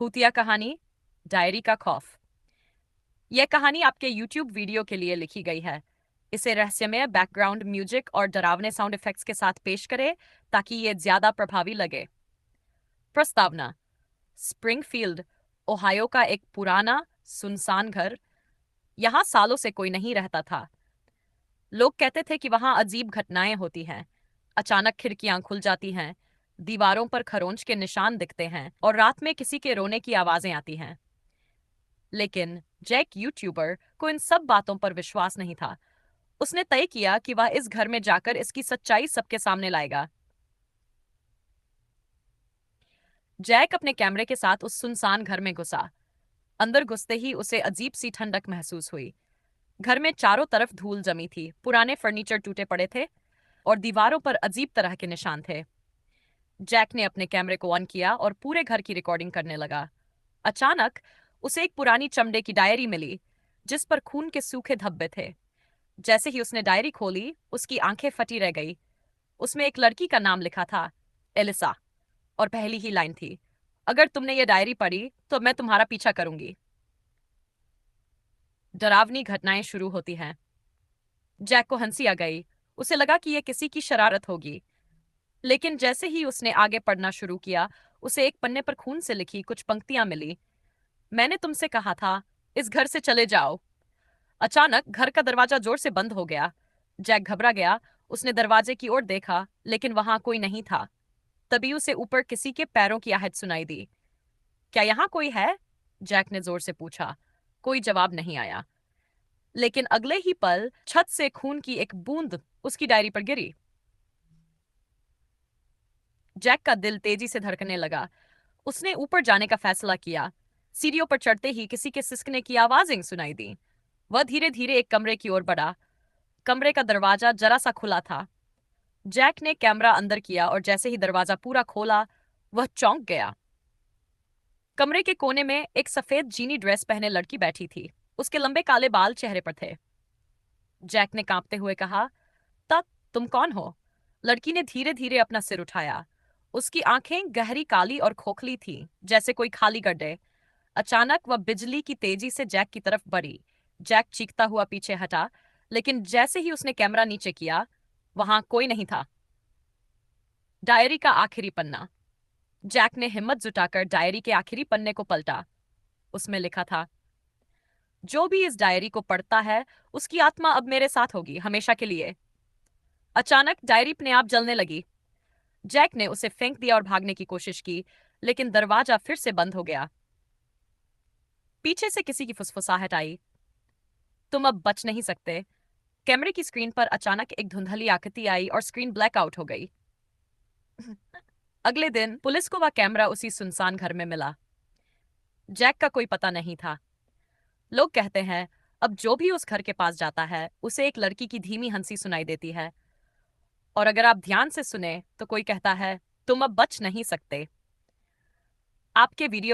भूतिया कहानी डायरी का खौफ। यह कहानी आपके YouTube वीडियो के लिए लिखी गई है। इसे रहस्यमय बैकग्राउंड म्यूजिक और डरावने साउंड इफेक्ट्स के साथ पेश करें ताकि ये ज्यादा प्रभावी लगे। प्रस्तावना। स्प्रिंगफील्ड, ओहायो का एक पुराना सुनसान घर। यहाँ सालों से कोई नहीं रहता था। लोग कहते थे कि वहां अजीब घटनाएं होती हैं। अचानक खिड़कियां खुल जाती हैं, दीवारों पर खरोंच के निशान दिखते हैं और रात में किसी के रोने की आवाजें आती हैं। लेकिन जैक यूट्यूबर को इन सब बातों पर विश्वास नहीं था। उसने तय किया कि वह इस घर में जाकर इसकी सच्चाई सबके सामने लाएगा। जैक अपने कैमरे के साथ उस सुनसान घर में घुसा। अंदर घुसते ही उसे अजीब सी ठंडक महसूस हुई। घर में चारों तरफ धूल जमी थी, पुराने फर्नीचर टूटे पड़े थे और दीवारों पर अजीब तरह के निशान थे। जैक ने अपने कैमरे को ऑन किया और पूरे घर की रिकॉर्डिंग करने लगा। अचानक उसे एक पुरानी चमड़े की डायरी मिली जिस पर खून के सूखे धब्बे थे। जैसे ही उसने डायरी खोली, उसकी आंखें फटी रह गई। उसमें एक लड़की का नाम लिखा था, एलिसा, और पहली ही लाइन थी, अगर तुमने ये डायरी पढ़ी तो मैं तुम्हारा पीछा करूंगी। डरावनी घटनाएं शुरू होती हैं। जैक को हंसी आ गई। उसे लगा कि यह किसी की शरारत होगी। लेकिन जैसे ही उसने आगे पढ़ना शुरू किया, उसे एक पन्ने पर खून से लिखी कुछ पंक्तियां मिली। मैंने तुमसे कहा था, इस घर से चले जाओ। अचानक घर का दरवाजा जोर से बंद हो गया। जैक घबरा गया। उसने दरवाजे की ओर देखा, लेकिन वहां कोई नहीं था। तभी उसे ऊपर किसी के पैरों की आहट सुनाई दी। क्या यहाँ कोई है? जैक ने जोर से पूछा। कोई जवाब नहीं आया। लेकिन अगले ही पल छत से खून की एक बूंद उसकी डायरी पर गिरी। जैक का दिल तेजी से धड़कने लगा। उसने ऊपर जाने का फैसला किया। सीढ़ियों पर चढ़ते ही किसी के सिसकने की आवाजें सुनाई दी। वह धीरे धीरे एक कमरे की ओर बढ़ा। कमरे का दरवाजा जरा सा खुला था। जैक ने कैमरा अंदर किया और जैसे ही दरवाजा पूरा खोला, वह चौंक गया। कमरे के कोने में एक सफेद जीनी ड्रेस पहने लड़की बैठी थी। उसके लंबे काले बाल चेहरे पर थे। जैक ने कांपते हुए कहा, तब तुम कौन हो? लड़की ने धीरे धीरे अपना सिर उठाया। उसकी आंखें गहरी काली और खोखली थीं, जैसे कोई खाली गड्ढे। अचानक वह बिजली की तेजी से जैक की तरफ बढ़ी। जैक चीखता हुआ पीछे हटा, लेकिन जैसे ही उसने कैमरा नीचे किया, वहां कोई नहीं था। डायरी का आखिरी पन्ना। जैक ने हिम्मत जुटाकर डायरी के आखिरी पन्ने को पलटा। उसमें लिखा था, जो भी इस डायरी को पढ़ता है उसकी आत्मा अब मेरे साथ होगी, हमेशा के लिए। अचानक डायरी अपने आप जलने लगी। जैक ने उसे फेंक दिया और भागने की कोशिश की, लेकिन दरवाजा फिर से बंद हो गया। पीछे से किसी की फुसफुसाहट आई, तुम अब बच नहीं सकते। कैमरे की स्क्रीन पर अचानक एक धुंधली आकृति आई और स्क्रीन ब्लैकआउट हो गई। अगले दिन पुलिस को वह कैमरा उसी सुनसान घर में मिला। जैक का कोई पता नहीं था। लोग कहते हैं, अब जो भी उस घर के पास जाता है उसे एक लड़की की धीमी हंसी सुनाई देती है। और अगर आप ध्यान से सुने तो कोई कहता है, तुम अब बच नहीं सकते। आपके वीडियो